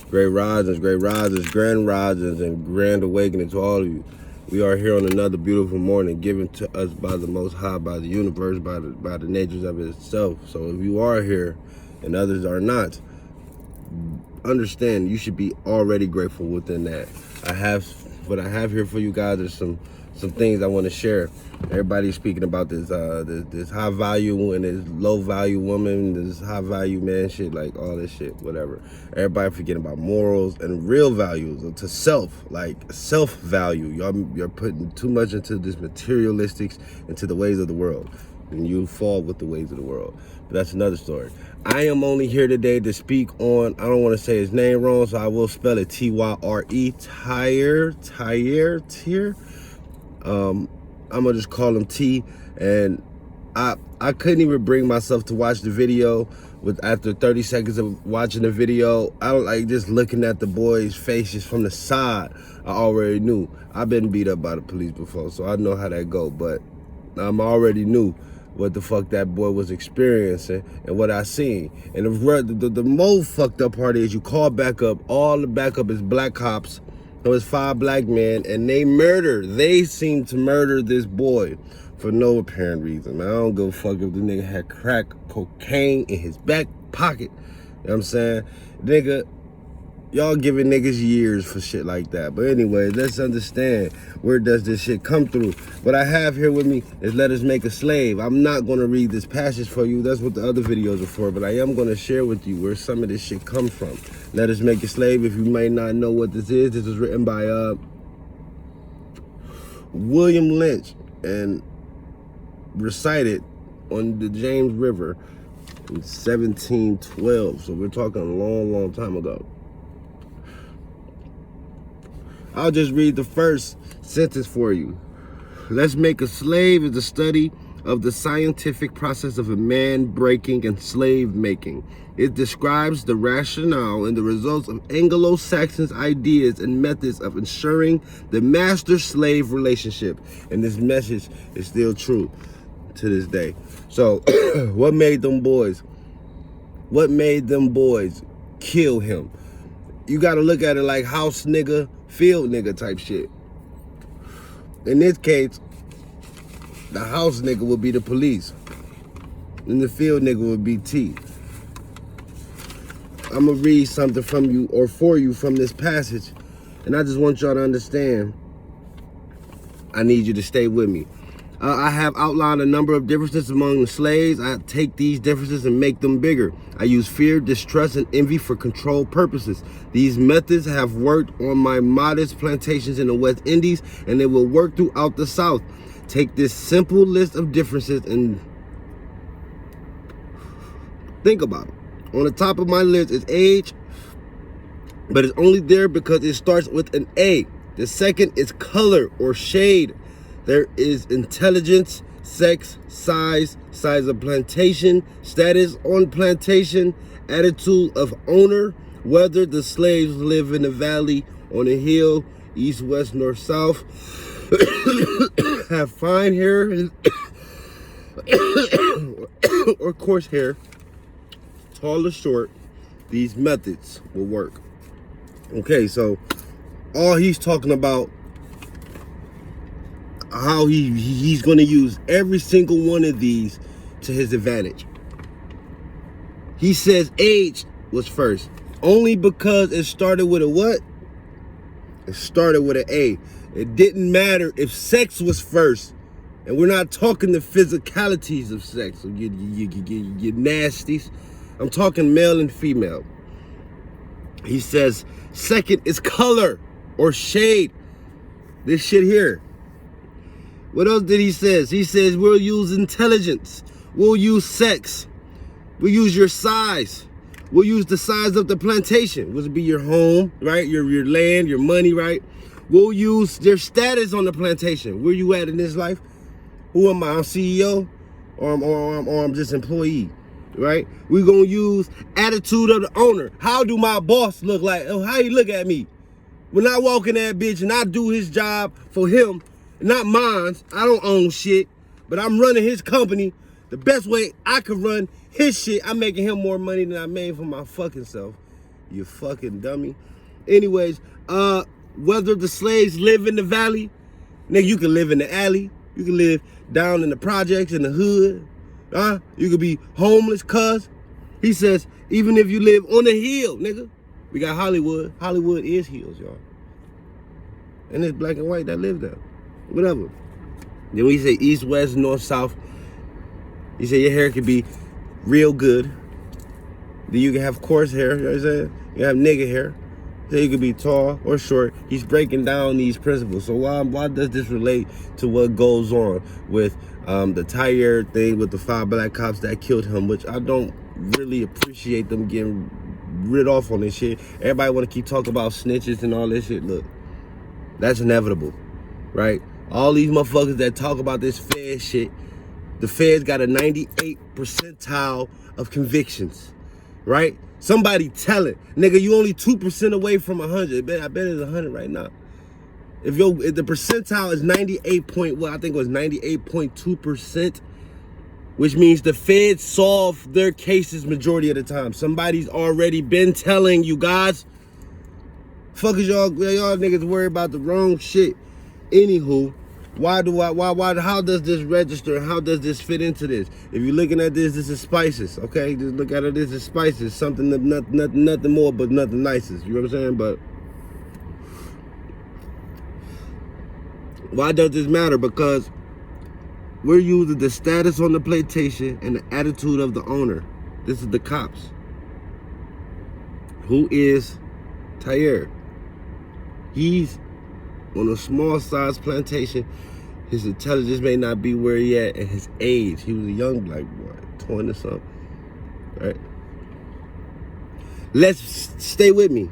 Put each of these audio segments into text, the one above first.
Great risings, grand risings, and grand awakening to all of you. We are here on another beautiful morning given to us by the Most High, by the universe, by the natures of itself. So if you are here and others are not, understand you should be already grateful within that. What I have here for you guys is some things I want to share. Everybody's speaking about this high value and this low value woman, this high value man shit, like all this shit, whatever. Everybody forgetting about morals and real values to self, like self value. You're putting too much into this materialistics, into the ways of the world, and you fall with the ways of the world. But that's another story. I am only here today to speak on, I don't want to say his name wrong, so I will spell it Tyre, Tyre. I'm gonna just call him T, and I couldn't even bring myself to watch the video. After 30 seconds of watching the video, I don't like just looking at the boy's face just from the side. I already knew. I've been beat up by the police before, so I know how that go. But I already knew what the fuck that boy was experiencing and what I seen. And the most fucked up part is you call backup. All the backup is black cops. It was 5 black men, and they seem to murder this boy for no apparent reason. Man, I don't give a fuck if the nigga had crack cocaine in his back pocket. You know what I'm saying? Nigga, y'all giving niggas years for shit like that. But anyway, let's understand, where does this shit come through? What I have here with me is Let Us Make a Slave. I'm not going to read this passage for you. That's what the other videos are for. But I am going to share with you where some of this shit comes from. Let Us Make a Slave, if you may not know what this is written by William Lynch and recited on the James River in 1712. So we're talking a long, long time ago. I'll just read the first sentence for you. Let's Make a Slave is the study of the scientific process of a man breaking and slave making. It describes the rationale and the results of Anglo-Saxon ideas and methods of ensuring the master-slave relationship. And this message is still true to this day. So, what made them boys kill him? You got to look at it like house nigga, field nigga type shit. In this case, the house nigga would be the police, and the field nigga would be T. I'm gonna read something from you or for you from this passage, and I just want y'all to understand. I need you to stay with me. I have outlined a number of differences among the slaves. I take these differences and make them bigger. I use fear, distrust, and envy for control purposes. These methods have worked on my modest plantations in the West Indies, and they will work throughout the South. Take this simple list of differences and think about it. On the top of my list is age, but it's only there because it starts with an A. The second is color or shade. There is intelligence, sex, size of plantation, status on plantation, attitude of owner, whether the slaves live in the valley, on a hill, east, west, north, south, have fine hair or coarse hair, tall or short. These methods will work. Okay, so all he's talking about, how he's going to use every single one of these to his advantage. He says age was first, only because it started with a what? It started with an A. It didn't matter if sex was first, and we're not talking the physicalities of sex, so you nasties. I'm talking male and female. He says second is color or shade. This shit here. What else did he say? He says we'll use intelligence. We'll use sex. We'll use your size. We'll use the size of the plantation, which would be your home, right? Your land, your money, right? We'll use their status on the plantation. Where you at in this life? Who am I? I'm CEO or I'm just employee, right? We're going to use attitude of the owner. How do my boss look like? Oh, how he look at me? When I walk in that bitch and I do his job for him, not mine. I don't own shit, but I'm running his company the best way I could run his shit. I'm making him more money than I made for my fucking self. You fucking dummy. Anyways, whether the slaves live in the valley, nigga, you can live in the alley. You can live down in the projects, in the hood. You could be homeless, cuz. He says, even if you live on the hill, nigga. We got Hollywood. Hollywood is hills, y'all. And it's black and white that live there. Whatever. Then we say east, west, north, south. You say your hair could be real good. Then you can have coarse hair, you know what I'm saying? You have nigga hair. So you could be tall or short. He's breaking down these principles. So why does this relate to what goes on with the Tyre thing with the 5 black cops that killed him, which I don't really appreciate them getting rid off on this shit. Everybody want to keep talking about snitches and all this shit. Look, that's inevitable, right? All these motherfuckers that talk about this Fed shit, the Feds got a 98th percentile of convictions, right? Somebody tell it, nigga, you only 2% away from 100. I bet it's 100 right now. If the percentile is 98 point, well, I think it was 98.2%, which means the Feds solve their cases majority of the time. Somebody's already been telling you guys. Fuck is y'all niggas worry about the wrong shit. Anywho, why, how does this register? How does this fit into this? If you're looking at this is spices, okay? Just look at it, this is spices. Something that nothing more but nothing nicest. You know what I'm saying? But why does this matter? Because we're using the status on the plantation and the attitude of the owner. This is the cops. Who is Tyre? He's on a small size plantation. His intelligence may not be where he at, and his age. He was a young black boy, 20 or something, right? Let's stay with me.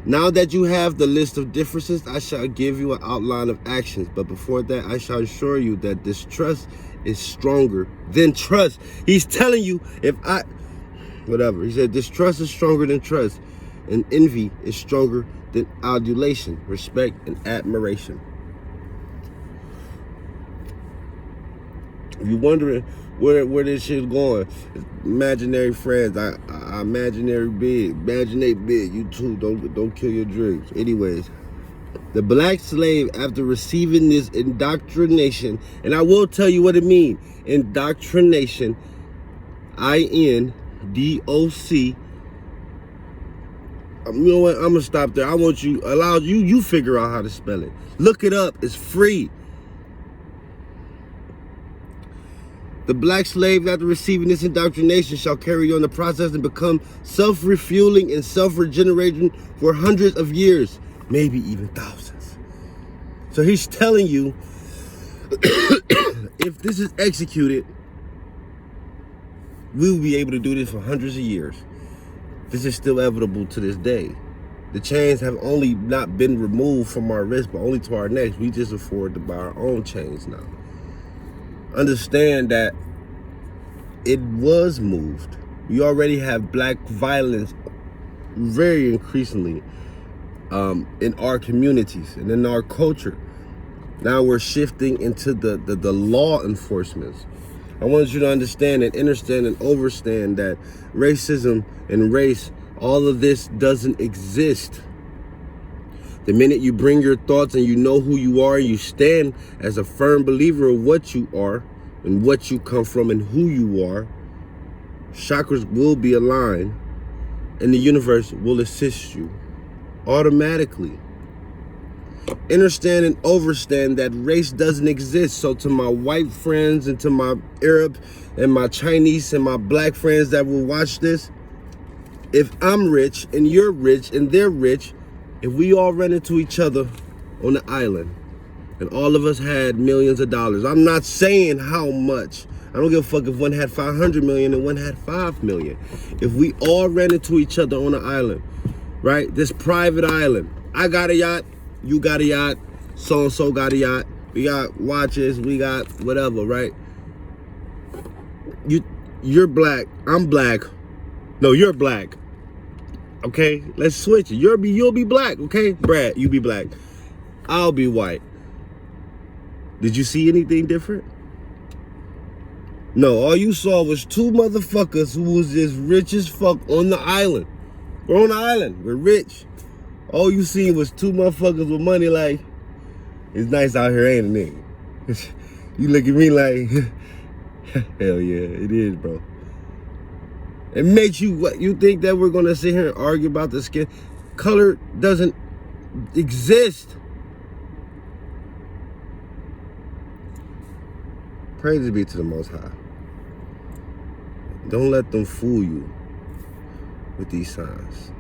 Now that you have the list of differences, I shall give you an outline of actions. But before that, I shall assure you that distrust is stronger than trust. He's telling you, whatever. He said, distrust is stronger than trust. And envy is stronger than adulation, respect, and admiration. If you're wondering where this shit's going, imaginary friends, I imaginary big, imaginate big. You too, don't kill your dreams. Anyways, the black slave, after receiving this indoctrination, and I will tell you what it means. Indoctrination, I-N-D-O-C. You know what? I'm gonna stop there. I want you, you figure out how to spell it. Look it up. It's free. The black slave, after receiving this indoctrination, shall carry on the process and become self-refueling and self-regenerating for hundreds of years, maybe even thousands. So he's telling you, if this is executed, we will be able to do this for hundreds of years. This is still inevitable to this day. The chains have only not been removed from our wrist, but only to our necks. We just afford to buy our own chains now. Understand that it was moved. We already have black violence very increasingly in our communities and in our culture. Now we're shifting into the law enforcement. I want you to understand and understand and overstand that racism and race, all of this doesn't exist. The minute you bring your thoughts and you know who you are, you stand as a firm believer of what you are and what you come from and who you are, chakras will be aligned and the universe will assist you automatically. Understand and overstand that race doesn't exist. So to my white friends and to my Arab and my Chinese and my black friends that will watch this, if I'm rich and you're rich and they're rich, if we all ran into each other on the island and all of us had millions of dollars, I'm not saying how much. I don't give a fuck if one had 500 million and one had 5 million. If we all ran into each other on the island, right? This private island. I got a yacht, you got a yacht, so-and-so got a yacht. We got watches, we got whatever, right? You're black, I'm black. No, you're black. Okay, let's switch it. You'll be black, okay? Brad, you be black. I'll be white. Did you see anything different? No, all you saw was two motherfuckers who was just rich as fuck on the island. We're on an island. We're rich. All you seen was two motherfuckers with money. Like, it's nice out here, ain't it, nigga? You look at me like, hell yeah, it is, bro. It makes you, what, you think that we're gonna sit here and argue about the skin? Color doesn't exist. Praise be to the Most High. Don't let them fool you with these signs.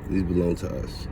These belong to us.